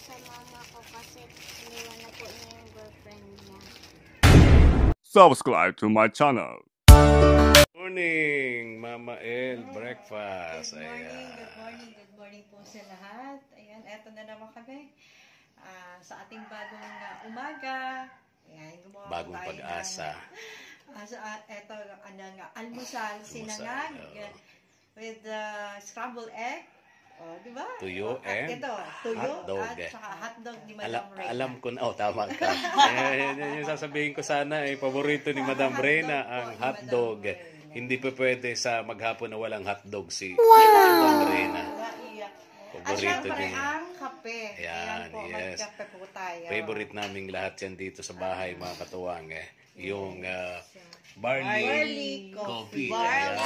sa mama ko kasi iniwan na po niya yung girlfriend niya. Subscribe to my channel. Morning, Mama El, breakfast. Good morning po sa lahat. Ayan, eto na naman kami sa ating bagong umaga. Ayan, gumawa Bagong tayo pag-asa. Eto, almusal, sinangag with scrambled egg. Oh, di ba? Tuyo and tuyo hotdog. at saka hotdog ni Madam Reyna. Alam ko na, tama ka. Yan yung sasabihin ko sana, paborito ni Madam Reyna ang hotdog. Hindi pa pwede sa maghapon na walang hotdog si Madam Reyna. At syempre ang kape. Ayan, po, yes. magkape po tayo. Favorite naming lahat yan dito sa bahay, mga katuwang. Yung barley coffee. Barley.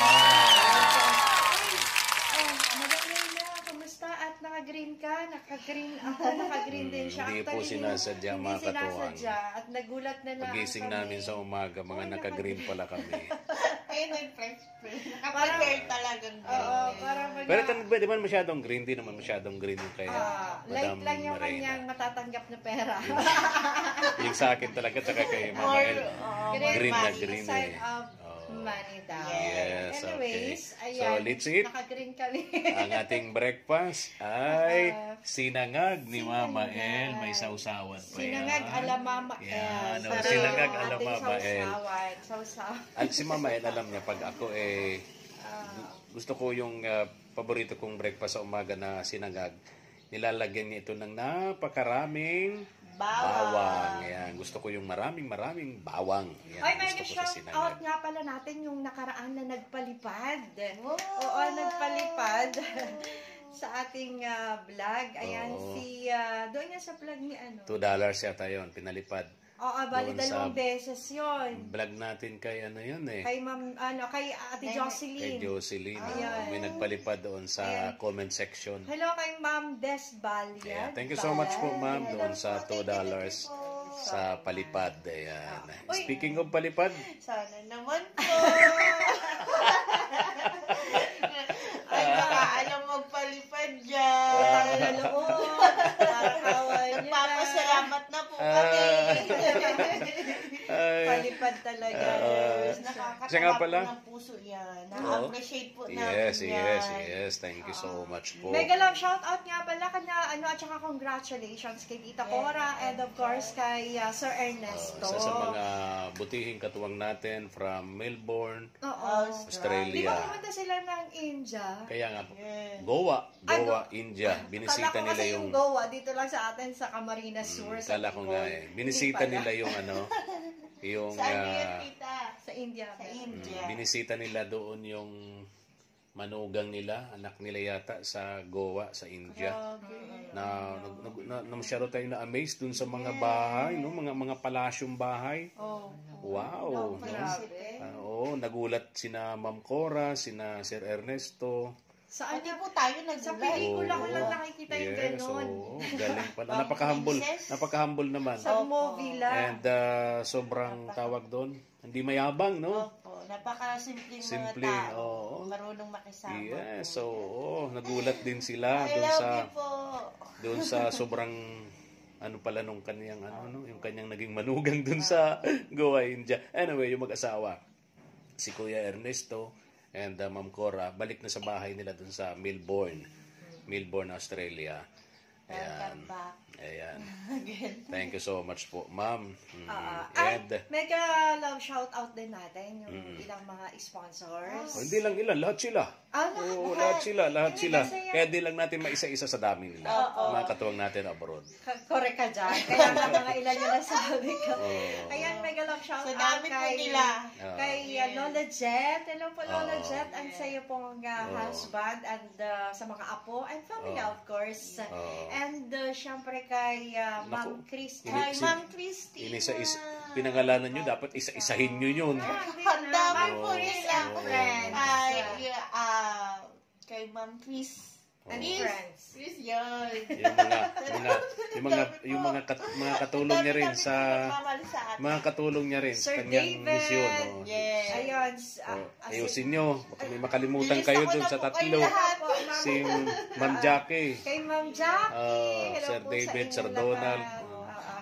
Ayan. Madam Reyna, kamusta? At naka-green ka? Naka-green ako, naka-green din siya. Hindi po sinasadya, mga katuwang. At nagulat na lang Pagising namin sa umaga, mga naka-green pala kami. Ayun, nag-fresh. Nakaprepare talagang Oo, parang Pero di man masyadong green, di naman masyadong green yung kay light Madam lang yung Reyna. kanyang matatanggap na pera. Yung sa akin talaga, tsaka kay Mama El, green na green Sign eh. of money daw. Yes, Anyways, okay. ayan, So, let's eat. naka-green kami. Ang ating breakfast ay sinangag ni Mama El. May sausawan pa yan. Sinangag ala Mama El. Yan, sinangag ala Ating Mama El. Sausawan. Si Mama El, alam niya, pag ako gusto ko yung paborito kong breakfast sa umaga na sinangag, nilalagyan niya ito ng napakaraming bawang. Yan. Gusto ko yung maraming bawang. Yan. Ay, may gusto ko sa shout sinangag. out nga pala natin yung nakaraan na nagpalipad. Oo, nagpalipad sa ating vlog. Ayan, doon nga sa vlog ni ano. $2 yata yun, pinalipad. Oo, bali Doon sa 2 beses yun. Vlog natin kay ano yun Kay kay Ate Jocelyn. Kay Jocelyn. Ayan. May nagpalipad doon sa comment section. Hello kay Ma'am Des Balia. Yeah, thank you so much po, ma'am, doon sa $2 sa palipad. Ayan. Speaking of palipad, Sana naman po. Ay, baka alam magpalipad dyan. Nagpapasalamat na po kami. Palipad talaga. siya nga Nakakatawa pala. po ng puso yan. Na-appreciate po namin yes, yan. yes. Thank you so much po. Mega love shout out nga pala kanya at saka congratulations kay Tita Cora and of course kay Sir Ernesto. Isa sa mga butihing katuwang natin from Melbourne, Oo. Di Australia. ba pumunta sila ng India? Kaya nga po, Goa, India. Binisita Kala ko nila kasi yung... yung Goa dito lang sa atin sa Camarines Sur. sa Kala ko Bicol. nga Binisita Hindi pala. nila yung yung Saan yan, tita? Sa India. Sa India. binisita nila doon yung manugang nila, anak nila yata sa Goa, sa India. Namasyado tayo na amazed dun sa mga bahay, no? Mga palasyong bahay. Oh. Wow. No? Nagulat sina Ma'am Cora, sina Sir Ernesto. Saan Hindi po tayo Sa nagulat. pelikula ko lang nakikita yung gano'n. Galing pala. Napaka-humble naman. Sa movie lang. And sobrang tawag doon, hindi mayabang, no? Opo, napaka-simpleng mga Simple, tao. oo. Marunong makisama. Yes, so nagulat din sila I love you po. doon sa sobrang pala nung kanyang yung kanyang naging manugang doon sa Goa, India. Anyway, yung mag-asawa, si Kuya Ernesto and Ma'am Cora, balik na sa bahay nila doon sa Melbourne, Australia. Welcome back. Ayan. Thank you so much po, ma'am. Ay, mega love shout out din natin yung ilang mga sponsors. Hindi lang ilan, lahat sila. Lahat sila. Kaya di lang natin maisa-isa sa dami nila. Mga katuwang natin abroad. Correct ka dyan. Kaya nga mga ilan yung nasabi ko. Ayan, mega love shout Sa out dami po nila. kay Lola Jet. Hello po, Lola Jet. And sa iyo pong husband and sa mga apo and family, of course. And syempre kay Ma'am Christy. Hi, Ma'am Christy. Pinangalanan nyo, dapat isa-isahin nyo yun. Handa po nila. Friends. Kay Ma'am Chris. And friends. Chris yun. mga katulong niya rin sa Nagmamahal sa atin. mga katulong niya rin sa Sir kanyang David. misyon. Yes. Ayun. Ayusin nyo. Baka may makalimutan Lilista kayo ko dun na sa po kayo tatlo. lahat. Si Ma'am Jackie. Kay Ma'am Jackie. Hello Sir po sa David, inyo Sir lahat. Donald.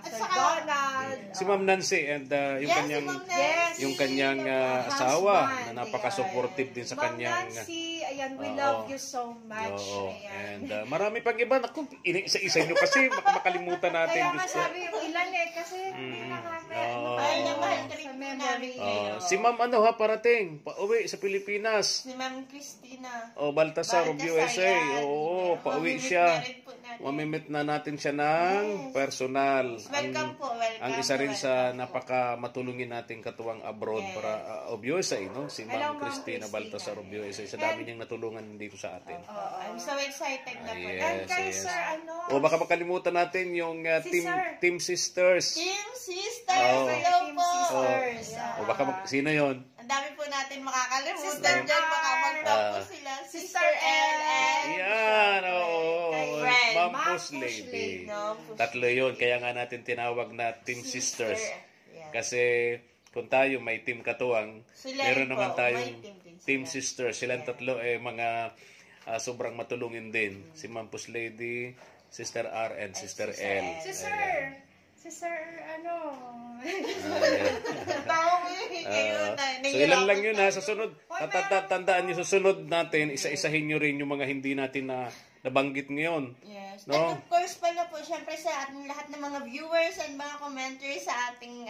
Sir saka- Donald. Si Ma'am Nancy and yung Yes, kanyang si Ma'am Nancy. Yes. yung kanyang asawa Husband, na napaka-supportive din sa Ma'am kanyang Nancy, ayan, we Oo. love you so much. Oo. Ayan. And marami pang iba. Naku, isa-isa nyo kasi makalimutan natin. Kaya nga sabi yung ilan kasi hindi nakakaya. Oo. Mahal na mahal ka rin Sa po memory. namin kayo. Si Ma'am parating. Pauwi sa Pilipinas. Si Ma'am Christina. Baltasar of USA. yan. Oo, pauwi Mamimit siya. na rin po natin. Mamimit na natin siya ng personal. Welcome po, welcome. Ang isa rin sa welcome po. napaka-matulungin nating katuwang abroad para of USA, no? Si Hello, Ma'am Ma'am Christina Christina. Baltasar of USA. Sa dami niyang natulungan dito sa atin. I'm so excited na po. Yes, And kay yes. Sir, O baka makalimutan natin yung Si Sir. Team Sisters. Team Sisters, Oo. hello Team po. Sisters. O baka sino yon? Ang dami po natin makakalimutan. Sister Dyan, baka R. magtampo sila. Sister L and Yan, oo. Friend. Ma'am Ma'am Push Push Lady. Lady. No, Tatlo yun. Kaya nga natin tinawag na Team Sisters. Yeah. Kasi kung tayo may Team Katuwang, Sila meron rin naman po, tayong may team din sila. Team Sisters. Silang tatlo mga sobrang matulungin din. Si Ma'am Push Lady, Sister R, and Sister L. Si Sir, Tawa ko yung kayo na. So ilan lang yun ha. Sa sunod, tandaan nyo, sa sunod natin, isa-isahin nyo rin yung mga hindi natin na nabanggit ngayon. Yes. No? And of course pala po, syempre sa ating lahat ng mga viewers and mga commenters sa ating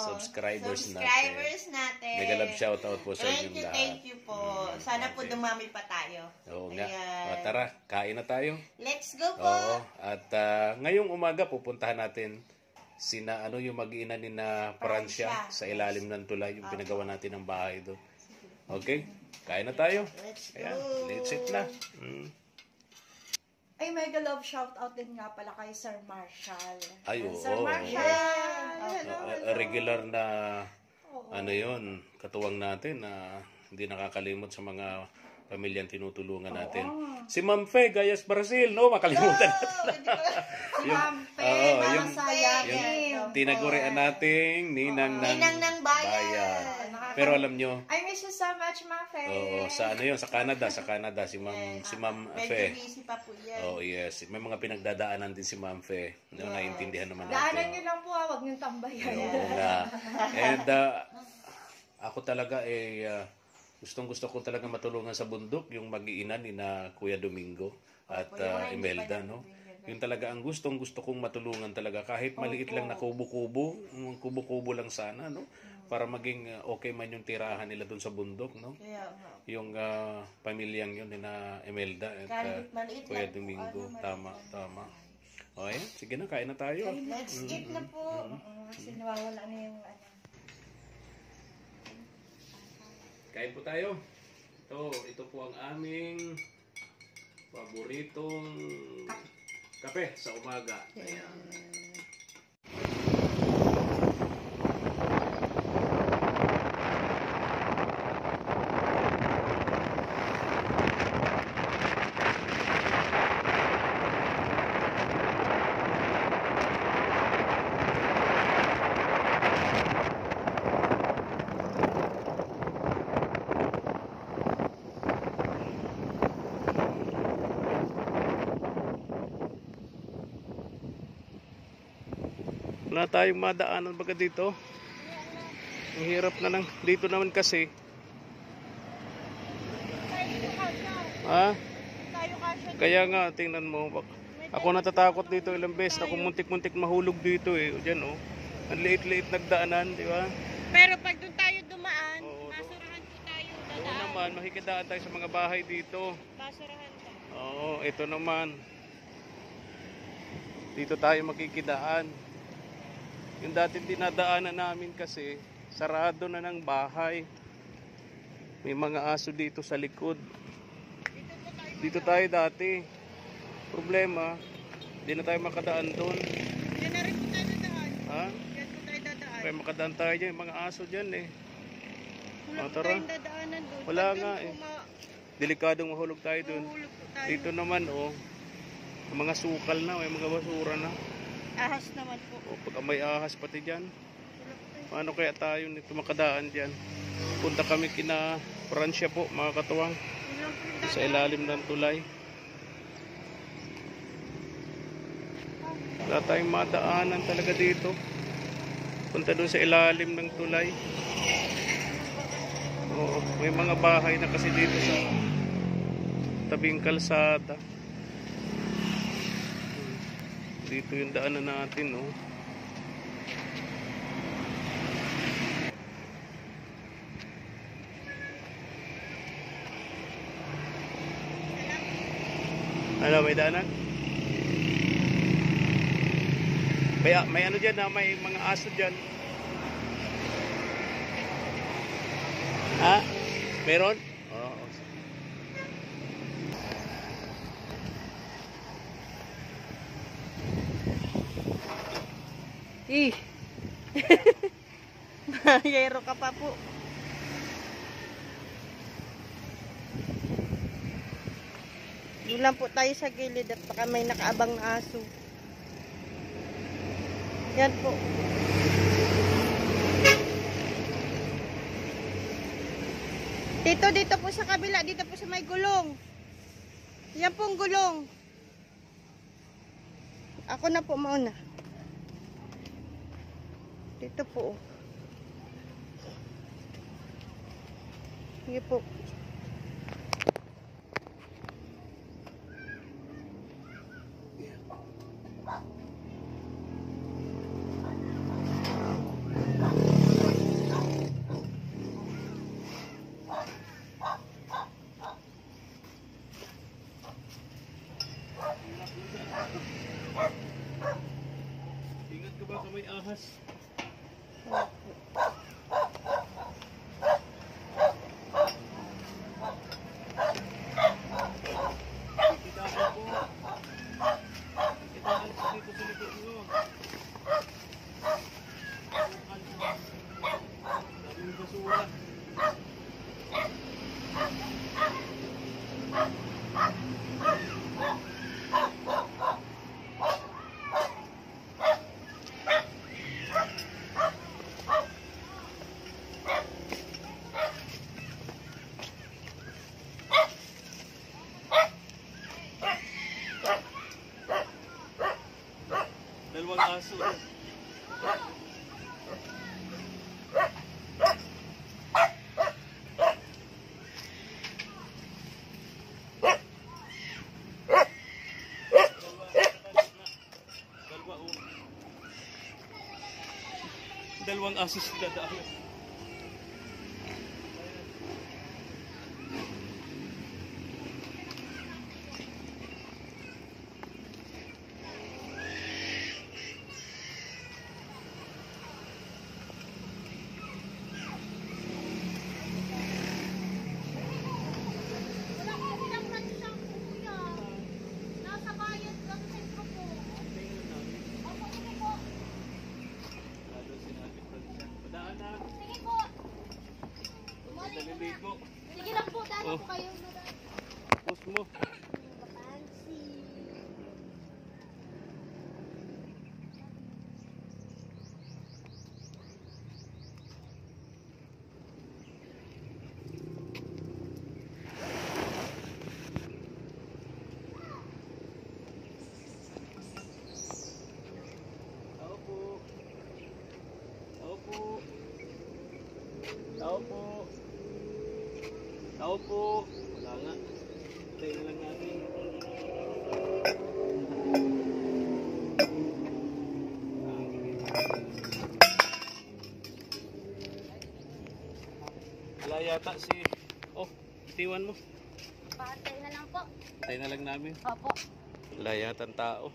Subscribers natin. Mega love shoutout po sa inyong lahat. Thank you po. Sana po okay. dumami pa tayo. Oo nga. Ayan. Tara, kain na tayo. Let's go po. Oo. At ngayong umaga pupuntahan natin yung mag-iina ni na Francia sa ilalim ng tulay, yung pinagawa natin ng bahay doon. Okay? Kain na tayo. Let's go. Ayan, let's eat na. Ay, mega love shout out din nga pala kay Sir Marshall. Ay, Sir oo. Marshall. Regular na yun, katuwang natin na hindi nakakalimot sa mga pamilyang tinutulungan natin. Si Ma'am Fe, Gayas, Brazil, no? Makalimutan natin. Ma'am Pe, yung tinagurian nating Ninang ng Bayan. Pero alam nyo, I miss you so much, Ma'am Fe. sa sa Canada, si Ma'am Medyo Fe. busy pa po yan. Oh, yes. May mga pinagdadaanan din si Ma'am Fe. No, naiintindihan naman Daanan natin. nyo lang po, huwag nyo tambayan. Oo nga. And ako talaga gustong-gusto ko talaga matulungan sa bundok yung mag-iina ni na Kuya Domingo at Imelda, no? Yun talaga ang gustong-gusto kong matulungan talaga kahit maliit lang na kubo-kubo, kubo-kubo lang sana, no? Para maging okay man yung tirahan nila doon sa bundok, no? Kaya nga. Yung pamilyang yun ni na Imelda at Kahit maliit Kuya lang po, Domingo. maliit Tama. Okay, sige na, kain na tayo. Let's eat na po. Kasi nawawala na yung Kain po tayo. Ito po ang aming paboritong kape sa umaga. Ayan. Wala tayong madaanan baga dito. Ang hirap na lang. Dito naman kasi. Ha? Kaya nga, tingnan mo. Ako natatakot dito ilang beses. Ako muntik-muntik mahulog dito eh. Diyan oh. Ang liit-liit nagdaanan, di ba? Pero pag doon tayo dumaan, Oo, basurahan po tayo. doon naman, makikidaan tayo sa mga bahay dito. Basurahan tayo. Oo, ito naman. Dito tayo makikidaan. Yung dati dinadaanan namin kasi, sarado na ng bahay. May mga aso dito sa likod. Dito tayo dati. Problema, hindi na tayo makadaan doon. Yan na rin po tayo dadaan. Ha? Yan po tayo dadaan. Kaya makadaan tayo dyan, mga aso dyan eh. Wala po tara. tayong dadaanan doon. Wala Pag nga doon eh. po Delikadong mahulog tayo doon. mahulog po tayo. Dito naman oh, mga sukal na, may mga basura na. ahas naman po. O, pagka may ahas pati dyan. Paano kaya tayo nito makadaan dyan? Punta kami kina Francia po, mga katuwang. Sa ilalim ng tulay. Wala tayong madaanan talaga dito. Punta doon sa ilalim ng tulay. Oo, may mga bahay na kasi dito sa tabing kalsada. Dito yung daanan natin, oh. Ano, may daanan? May ano dyan na, may mga aso dyan. Ha? Meron? Oo. Mayero ka pa po. Doon lang po tayo sa gilid at baka may nakaabang na aso. Yan po. Dito po sa kabila. Dito po sa may gulong. Yan pong gulong. Ako na po mauna. Dito po. Sige po. Ingat ka ba sa may ahas? Kitaan po. Kitaan po dito sa likod mo. Daming basura. Dalawang aso. Dalawang aso sa dadaan. Sige lang po, dala po kayo. Post mo. Tao po. Wala nga. Tayo na lang natin. Wala yata si... Oh, itiwan mo. Patay na lang po. Tayo na lang namin. Opo. Wala yata ang tao.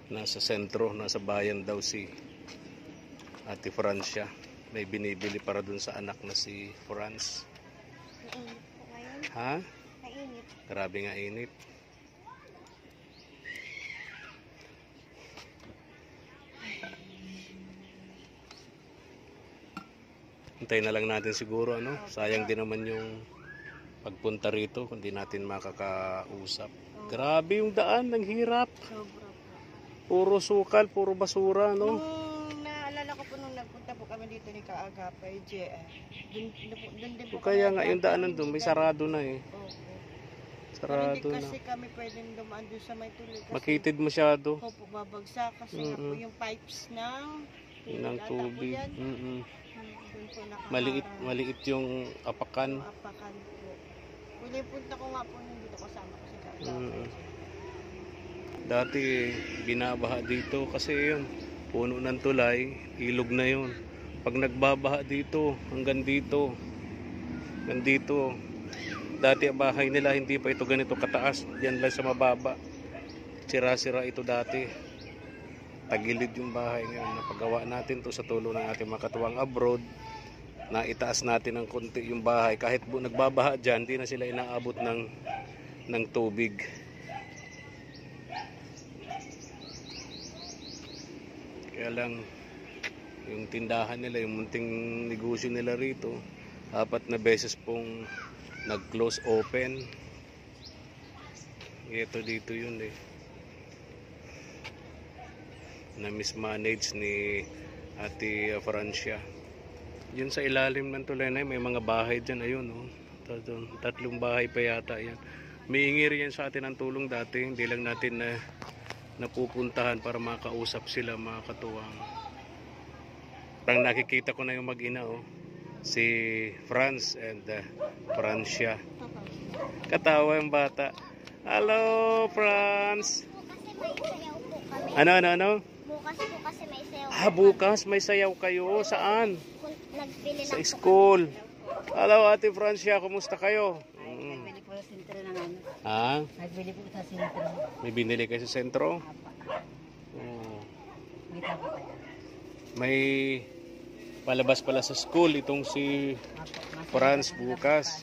Nasa sentro, nasa bayan daw si Ate Francia. May binibili para dun sa anak na si Franz. Nainit po ngayon. Ha? Nainit. Grabe nga init. Hintayin na lang natin siguro, ano? Sayang din naman yung pagpunta rito kung di natin makakausap. Grabe yung daan, ang hirap. Sobra po. Puro sukal, puro basura, no? Naalala ko po nung nagpunta po kami dito ni Kaagapay, dun din po Kaya kami nga yung daanan doon, may sarado na eh. Opo. Sarado Hindi na. kasi kami pwedeng dumaan doon sa may tuloy. Kasi Makitid masyado. opo, babagsak kasi nga po yung pipes ng Ng ata po tubig. yan. Mm-mm. Doon po nakaharang. Maliit yung apakan. Yung apakan po. Huli punta ko nga po nung dito kasama ko si Kaagapay. Mm. Dati binabaha dito kasi yun, puno ng tulay, ilog na yun. Pag nagbabaha dito, hanggang dito. Dati ang bahay nila hindi pa ito ganito kataas, diyan lang sa mababa. Sira-sira ito dati. Tagilid yung bahay ngayon. Napagawa natin to sa tulong ng ating mga katuwang abroad. Na itaas natin ng konti yung bahay. Kahit nagbabaha dyan, hindi na sila inaabot ng tubig. Kaya lang, yung tindahan nila, yung munting negosyo nila rito, 4 na beses pong nag-close open. Ito dito yun eh. Na mismanage ni Ate Francia. Yun sa ilalim ng tulay na yun, may mga bahay dyan. Ayun, oh. 3 bahay pa yata yan. May ingir yan sa atin ng tulong dati. Hindi lang natin na napupuntahan para makausap sila, mga katuwang. Parang nakikita ko na yung mag-ina, oh. Si Franz and Francia. Katawa yung bata. Hello, Franz. Kasi may sayaw po kami. Ano? Bukas po kasi may sayaw. Bukas may sayaw kayo. Saan? Nagbili Sa lang po school. Hello, Ate Francia. Kumusta kayo? Nagbili po sa sentro ng ano. Ha? Nagbili po sa sentro. May binili kayo sa sentro? Oo. May tabo kayo. May palabas pala sa school itong si Franz bukas.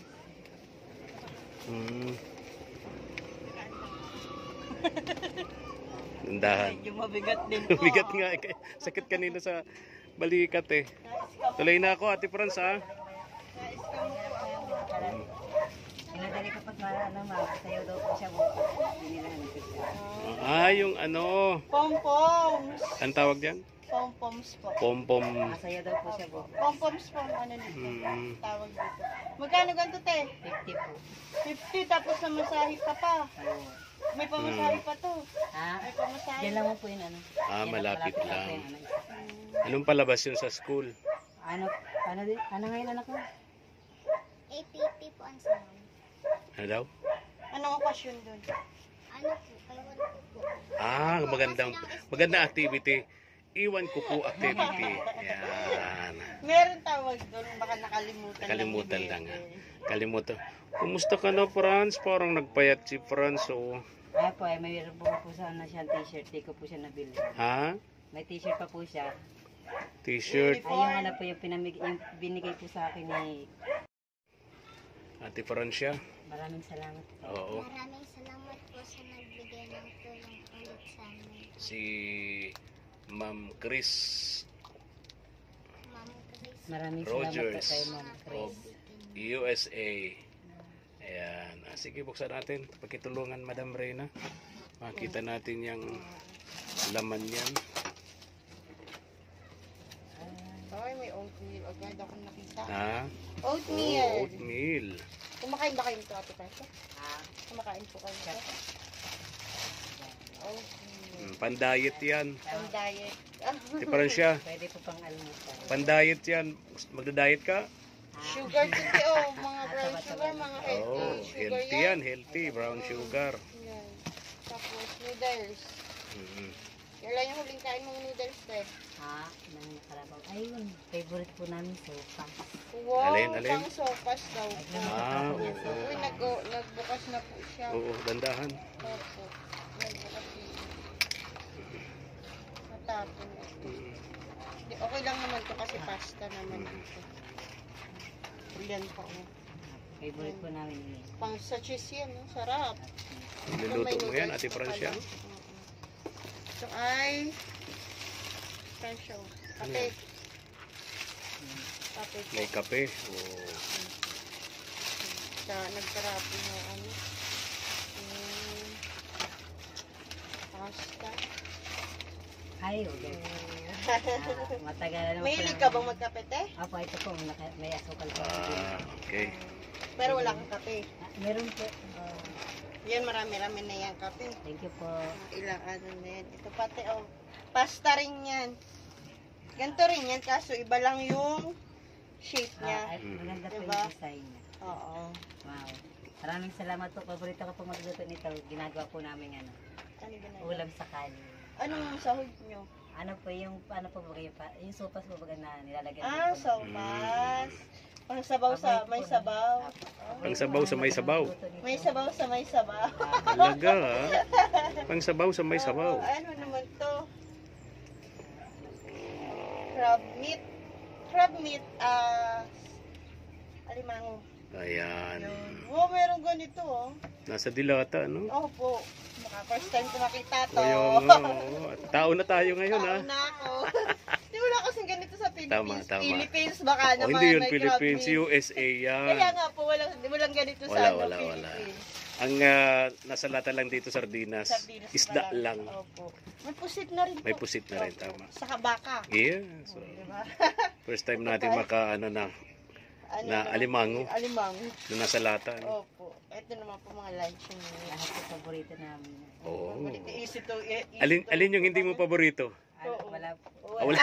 Tindahan. Yung mabigat din po. Bigat nga. Sakit kanina sa balikat eh. Tuloy na ako, Ate Franz, ha? Pinadali kapag sayaw daw po siya bukas. Yung ano. Pom-poms. Ang tawag diyan? Pom-poms po. Pom-pom. Sayaw daw po siya bukas. Pom-poms po ano dito. Tawag dito. Magkano ganito te? 50 po. 50 tapos namasahe ka pa. May pamasahe pa to. Ha? May pamasahe. Yan lang po yun ano. Malapit lang. Anong palabas yun sa school? Ano ngayon anak ko? APP po ang sayaw. Ano daw? Anong okasyon doon? Ano po? Kaya wala po. Magandang activity. Iwan ko po activity. Yan. Meron tawag doon, baka nakalimutan. Kalimutan lang ha. Kalimutan. Kumusta ka na, Franz? Parang nagpayat si Franz, oh. Ay po, mayroon po sana siyang t-shirt. Di ko po siya nabili. Ha? May t-shirt pa po siya. T-shirt. Ay, yung ano po, yung binigay po sa akin ni... Ate Francia. Maraming salamat po. Oo. Maraming salamat po sa nagbigay ng tulong ulit sa amin. Si Ma'am Chris Ma'am Chris. Maraming salamat po Rogers kay Ma'am of Chris. USA. Ayan. Sige, buksan natin. Pagkitulungan, Madam Reyna. Makita natin yung laman yan. Ay, may oatmeal. Agad ako nakita. Ha? Oatmeal. Oh, oatmeal. Kumakain ba kayo nito, Ate Franca? Kumakain po kayo nito? Oatmeal. Pan-diet yan. Ang diet. Ate Francia, Pwede po pang almusal. pan-diet yan. Magda-diet ka? Sugar today, oh. Mga brown sugar, mga healthy Oh, sugar healthy yan. Healthy. Brown sugar. Yan. Tapos noodles. Mhm. Kailan yung huling kain mong noodles, te? Ha? Nang nakalabaw. Ayun, favorite po namin sopa. Wow, Alin? pang sopas daw po. Oo. Uy, nagbukas na po siya. Oo, dandahan. Opo. Nagbukas na. Natapon na. Okay lang naman to kasi pasta naman dito. Yan po. Favorite po namin yun. Pang sa cheese yan, no? Sarap. Niluluto mo yan, Ate Francia? Ito ay presyo. Kape. Kape po. May kape. Oh. nagkarapon ng ano. Pasta. Ay, okay. Matagal na naman. Mahilig ka bang magkape, te? Apo, ito po, may asukal po. Okay. Pero wala kang kape. Meron po. Yan, marami-rami na yan kape. Thank you po. Ilang ano na yan. Ito pati, oh. Pasta rin yan. Ganito rin yan, kaso iba lang yung shape niya. Maganda po Diba? yung design niya. Oo. Wow. Maraming salamat po. Paborito ko po magluto nito. Ginagawa po namin Ano ginagawa? ulam sa kali. Anong sahod nyo? Ano po yung, yung sopas po baga na nilalagyan Ah, po. sopas. Pang sabaw sa may sabaw. Pang sabaw sa may sabaw. May sabaw sa may sabaw. Talaga, ha? Pang sabaw sa may sabaw. Ano naman to? Crab meat. Crab meat, alimango. Ayan. Oh, meron ganito, oh. Nasa Dilata, no? Opo. First time ko makita to. O tao na tayo ngayon, ha? Tao na ako. Di wala kasing ganito sa Philippines. Tama. Philippines baka O, naman. hindi yun may Philippines, crab meat. USA yan. Kaya nga po, walang ganito sa Wala. Philippines. Ang nasa lata lang dito, sardinas. Sardinas Isda pa lang. Opo. May pusit na rin po. May pusit na rin, Opo. tama. Saka baka. Yeah. So, Diba? first time natin maka, na naman, alimango Alimango. na nasa lata. No? Opo. Ito naman po mga lunch nyo. Lahat po paborito namin. Oo. Easy to eat. Alin yung hindi mo paborito? Wala po. Wala.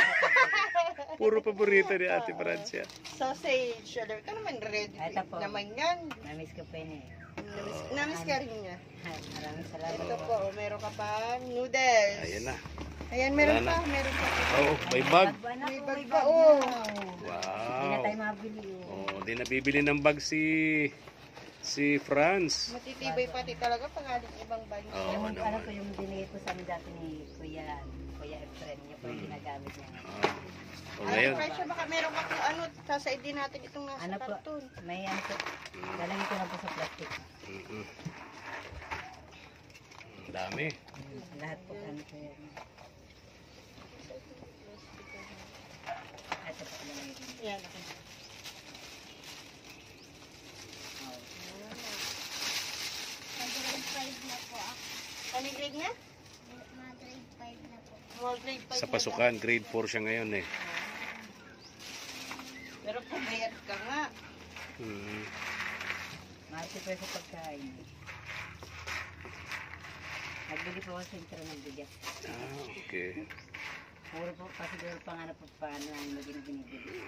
Puro paborito ni Ate Francia. Sausage. Alam ka naman ready to Ito eat po. naman yan. Namiss ko po yun eh. Namiss ka rin niya. Maraming salamat Ito po. po, meron ka pa noodles. Ayan na. Ayan, meron Wala pa. Meron pa. Oh, may bag. May bag pa, oh. Hindi na Wow. tayo mabili. Oh, di nabibili ng bag si Franz. Matitibay pati talaga pangalan ibang bag. Oo, Yung, ano ano po yung binigay po sa amin dati ni Kuya Efren. Niya po yung ginagamit niya. Oh, ngayon. Presyo, baka meron ka kung ano, sasaid din natin itong nasa Ano po? karton. May ano po. Lalagay ko lang po sa plastic. Mm-mm. Ang dami. Lahat po ano po yan. Ito po lalagay din. Yan, okay. Mag-grade 5 na po ako. Ano yung grade niya? Mag-grade 5 na po. Small grade 5 Sa pasukan, grade 4 siya ngayon eh. Pero pumayat ka nga. Mm. Mahal po sa pagkain. Nagbili po ako sa sentro ng bigas. Okay. Puro po, kasi siguro paano ang maging binibili.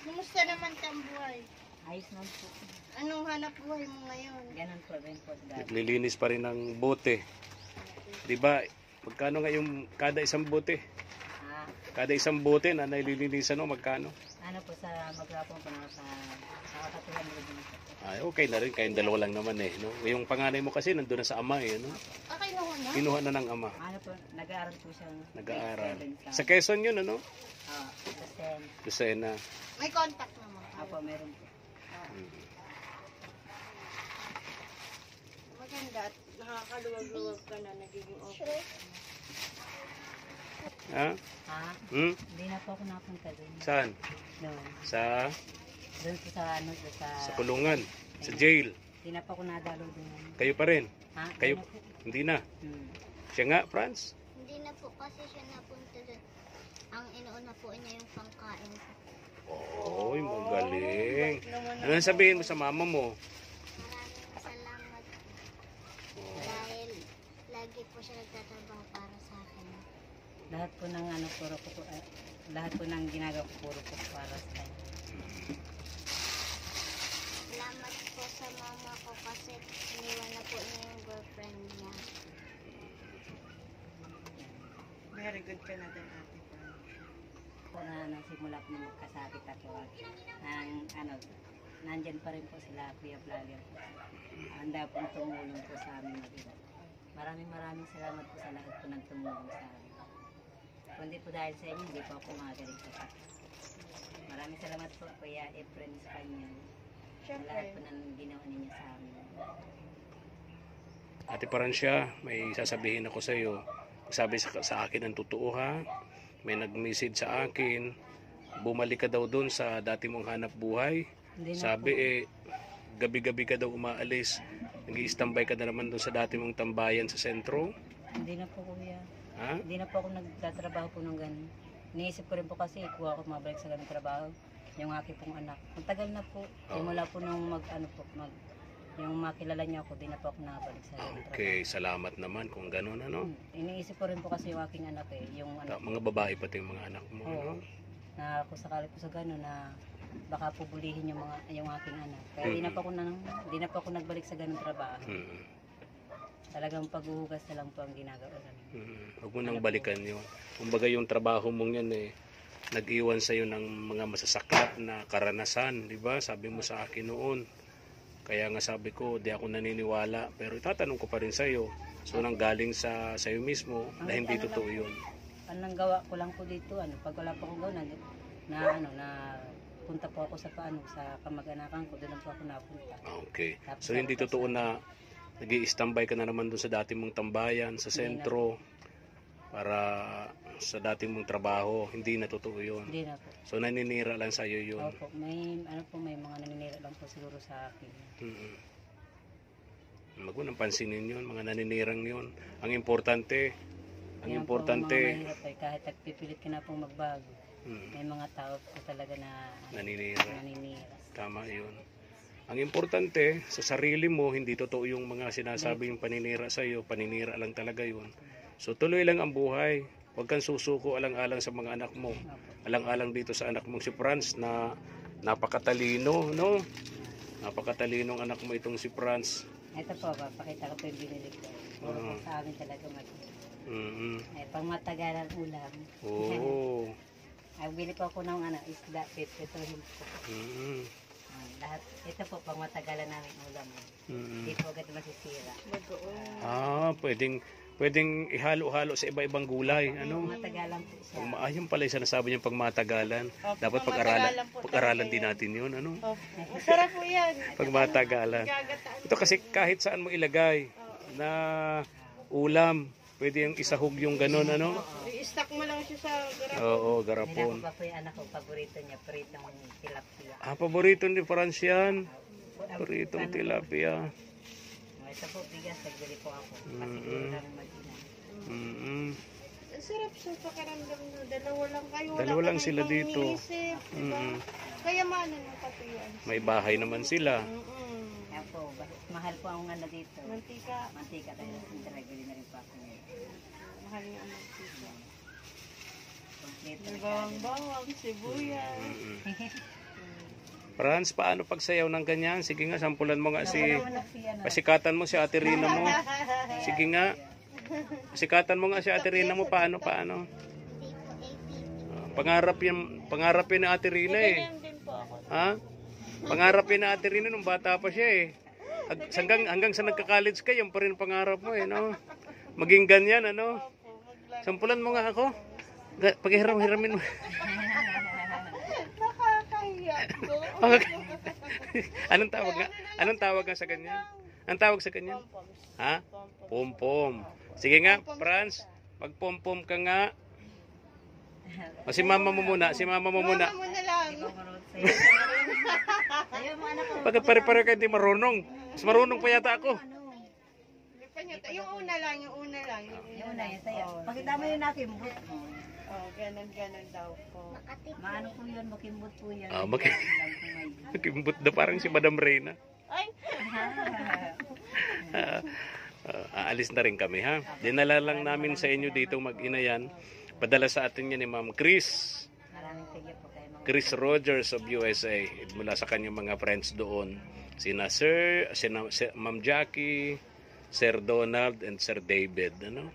Kumusta naman kang buhay? Ayos naman po. Anong hanap buhay mo ngayon? Ganun po rin po sa dati. Naglilinis pa rin ng bote. Di ba? Magkano nga yung kada isang bote? Ah, Kada isang bote na nililinisan mo, magkano? ano po sa maghapon po na sa nakakatuhan mo din po. Ay, okay na rin. Kayong dalawa lang naman eh. No? Yung panganay mo kasi nandun na sa ama eh. No? Okay na ho na? Kinuha na ng ama. Ano po, nag-aaral po siya. Nag-aaral. grade 7 Sa Quezon yun, ano? Basta Lucena. May contact naman. Apo, meron po. Maganda at nakakaluwag-luwag ka na nagiging okay. Ha? Ha? Hmm? Hindi na po ako napunta doon. Saan? No. Doon po sa ano, Sa kulungan. Sa jail. Hindi na po ako nadalo doon. Kayo pa rin. Ha? Kayo? Hindi na po. Hindi na. Hmm. Siya nga, Franz. Hindi na po kasi siya napunta doon. Ang inuuna po niya yung pangkain ko. Oy, magaling. Ano sabihin mo sa mama mo? Maraming salamat po. Dahil lagi po siya nagtatrabaho para sa akin. Lahat po ng ano, lahat po ng ginagawa ko puro po para sa kanya. Salamat po sa mama ko kasi iniwan na po niya yung girlfriend niya. Very good ka na din, ate. Po na nagsimula po ng magkasakit ako. Nandyan pa rin po sila, Kuya Vlogger po. Handa po tumulong po sa amin mag-iba. Maraming salamat po sa lahat po ng tumulong sa amin. Kundi po dahil sa inyo, hindi po ako magaling sa sakit. Maraming salamat po, Kuya Efren Espanyol. Sa lahat po ng ginawa ninyo sa amin. Ate Francia, may sasabihin ako sa iyo. Sabi sa akin ang totoo ha. May nag-message sa akin. Bumalik ka daw doon sa dati mong hanap buhay. Hindi na Sabi po. gabi-gabi ka daw umaalis. Nag-i-standby ka na naman doon sa dati mong tambayan sa sentro. Hindi na po kuya. Ha? Hindi na po ako nagtatrabaho po ng ganun. Iniisip ko rin po kasi kuha ako mabalik sa ganung trabaho. Yung aking pong anak. Ang tagal na po. Mula po nung yung makilala niya ako, di na po ako nakabalik sa ganung trabaho. Okay, salamat naman kung gano'n, ano? Iniisip ko rin po kasi yung aking anak eh. Yung anak Mga babae pati yung mga anak mo, ano? na kung sakali po sa gano'n na baka po bulihin yung aking anak. Kaya di na po ako nagbalik sa ganung trabaho. Talagang paghuhugas na lang po ang ginagawa namin. Huwag mo nang balikan yun. Kumbaga yung trabaho mong yan eh, nag-iwan sa'yo ng mga masasakit na karanasan, di ba? Sabi mo sa akin noon. Kaya nga sabi ko, di ako naniniwala. Pero itatanong ko pa rin sa'yo. So nang galing sa'yo mismo na hindi totoo yun. Anong gawa ko lang po dito, pag wala po akong gawa na punta po ako sa kamag-anakan ko, doon po ako napunta. Okay. So hindi totoo na nag-i-standby ka na naman doon sa dati mong tambayan, sa sentro, para sa dati mong trabaho. Hindi na totoo yun. Hindi na po. So naninira lang sa'yo yun. Opo, may mga naninira lang po siguro sa akin. Huwag mo nang pansinin yun, mga naninirang yun. Ang importante, Yan po, mga mahirap eh, kahit nagpipilit ka na pong magbago. May mga tao po talaga na naninira. naninira. Tama yun. Ang importante, sa sarili mo, hindi totoo yung mga sinasabi yung paninira sa'yo. Paninira lang talaga yun. So tuloy lang ang buhay. Huwag kang susuko alang-alang sa mga anak mo. Alang-alang dito sa anak mong si Franz na napakatalino, no? Napakatalino ang anak mo itong si Franz. Ito po, papakita ko po yung binili ko. Puro po sa amin talaga pang matagalan ulam. Oo. Bili po ako ng isda, pituhin po. Lahat, ito po pang matagalan namin ulam. Hindi po agad masisira. Pwedeng ihalo-halo sa iba-ibang gulay. Ano? Matagalan po siya. Ayun pala yung sinasabi niyang pagmatagalan. Dapat pag-aralan din natin yun. Ano? Masarap po yan. Pagmatagalan. Ito kasi kahit saan mo ilagay na ulam, pwede yung isahog yung gano'n, ano? I-stack mo lang siya sa garapon. Oo, garapon. Nila ko pa po yung anak ko, paborito niya, pritong tilapia. Paborito ni Franz yan. Pritong tilapia. Ito po, bigas, nagbili po ako. Kasi siguro namin mag-ina. Ang sarap sa pakiramdam na dalawa lang kayo. Dalawa lang sila dito. Iniisip, diba? Kaya maano ng patuyan. May bahay naman sila. Kaya po, mahal po ang dito. Mantika. Mantika tayo. Nagbili na rin po ako ngayon. Mahal yung mantika. Kompleto. Bawang, sibuyas. Franz, paano pagsayaw ng ganyan? Sige nga, sampulan mo nga pasikatan mo si Ate Rina mo. Sige nga. Pasikatan mo nga si Ate Rina mo. Paano? Pangarap yan ni Ate Rina eh. Ha? Pangarap yan ni Ate Rina nung bata pa siya eh. Hanggang sa nagka-college ka, yan pa rin pangarap mo eh, no? Maging ganyan, ano? Sampulan mo nga ako. Paghiram-hiramin mo. Anong tawag nga sa ganyan? Anong tawag sa ganyan? Ha? Pom-pom. Sige nga, Franz, pag-pom-pom ka nga. O si mama mo muna. Mama mo na lang. Bakit pare-pare kayo hindi marunong? Mas marunong pa yata ako. Yung una lang. Yung una, yung tayo. Pakita mo yung nakimbot. Ganon daw po. Maano po yun, makimbot po yan. Makimbot na parang si Madam Reyna. Ay! Aalis na rin kami, ha? Dinala lang namin sa inyo dito mag-ina yan. Padala sa atin yan ni Ma'am Chris. Maraming tigil po kayo mga. Chris Rogers of USA. Mula sa kanyang mga friends doon. Sina Ma'am Jackie, Sir Donald, and Sir David. Ano?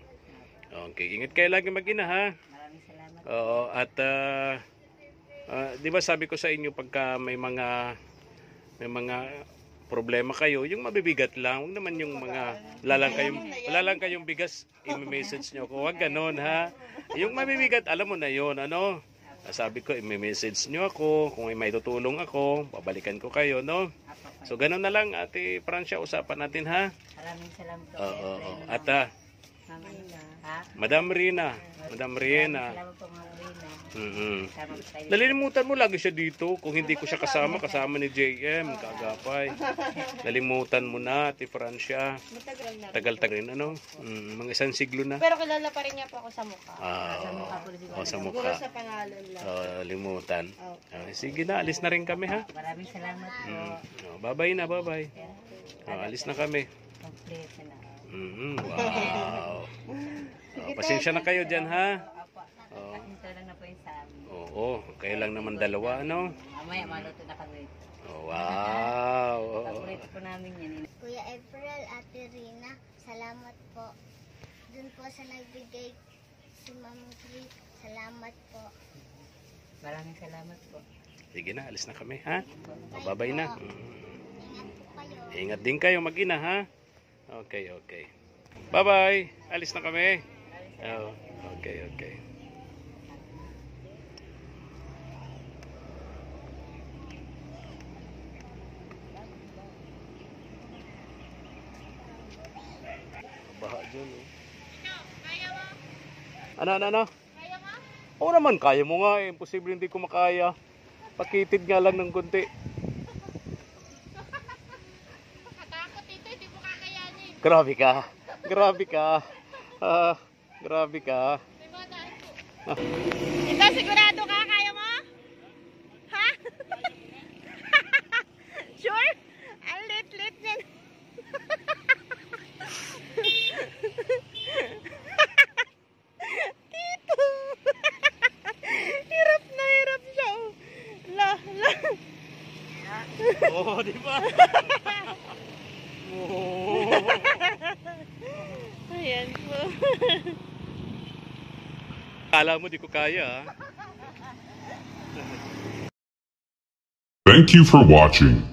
Okay, ingat kayo lagi mag-ina, ha? Maraming salamat. Oo, at di ba sabi ko sa inyo pagka may mga problema kayo, yung mabibigat lang, huwag naman yung mga wala lang kayong bigas, i-message nyo ko, huwag ganon, ha? Yung mabibigat, alam mo na yon, ano? Sabi ko, i-message nyo ako, kung may tutulong ako, babalikan ko kayo, no? So ganon na lang, Ate Francia, usapan natin, ha? Maraming salamat po. Oo. At Mama, ha? Madam Rina. Madam Riena. Salamat po, Mama Rina. Kasama po tayo. Nalilimutan mo lagi siya dito. Kung hindi ko siya kasama ni JM, kagapay. Nalimutan mo na, Ate Francia. Matagal na. Tagal-tagal rin, ano? Mga isang siglo na. Pero kilala pa rin niya po ako sa mukha. Sa mukha po rin. Sa Siguro mukha. sa pangalan lang. Limutan. Sige na, alis na rin kami, ha? Maraming salamat po. Bye-bye na, bye-bye. Alis na kami. Complete na. Wow. Pasensya na kayo dyan, ha? Ito lang na po yung sa amin. Oo, kayo lang naman dalawa, ano? Mamaya maluto na kami. Wow. Paborito po namin yan. Kuya April, Ate Rina, salamat po. Dun po sa nagbigay si Ma'am Chris, salamat po. Maraming salamat po. Sige na, alis na kami, ha? Bye-bye na. Ingat po kayo. Ingat din kayo, mag-ina, ha? Okay. Bye-bye. Alis na kami. Okay. Baha dyan, oh. Ano? Kaya mo? Oo naman, kaya mo nga eh. Imposible hindi ko makaya. Pakitid nga lang ng konti. Katakot ito, hindi mo kakayanin. Grabe ka. Grabe ka. Ito, sigurado ka? Kaya mo? Ha? Sure? Ang lit-lit niyan. Tito. Hirap na hirap siya. Oo, di ba? Ayan po. Kala mo di ko kaya, ha? Thank you for watching.